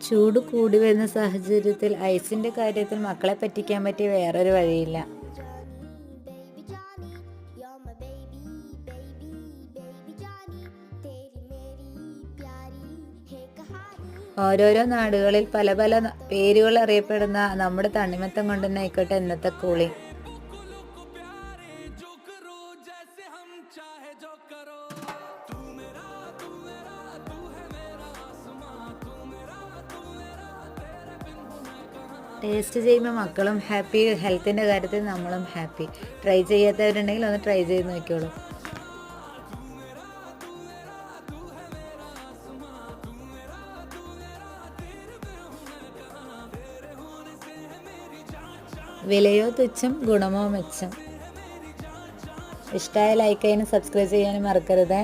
ചൂട് കൂടി വരുന്ന സാഹചര്യത്തിൽ ഐസിൻ്റെ കാര്യത്തിൽ മക്കളെ പറ്റിക്കാൻ പറ്റിയ വേറൊരു വഴിയില്ല. ഓരോരോ നാടുകളിൽ പല പല പേരുകൾ അറിയപ്പെടുന്ന നമ്മുടെ തണ്ണിമത്തം കൊണ്ട് തന്നെ ആയിക്കോട്ടെ ഇന്നത്തെ കൂളിംഗ്. ടേസ്റ്റ് ചെയ്യുമ്പോൾ മക്കളും ഹാപ്പി, ഹെൽത്തിൻ്റെ കാര്യത്തിൽ നമ്മളും ഹാപ്പി. ട്രൈ ചെയ്യാത്തവരുണ്ടെങ്കിൽ ഒന്ന് ട്രൈ ചെയ്ത് നോക്കിയോളൂ. വിലയോ തുച്ഛം, ഗുണമോ മെച്ചം. ഇഷ്ടമായ ലൈക്ക് ചെയ്യാനും സബ്സ്ക്രൈബ് ചെയ്യാനും മറക്കരുത്.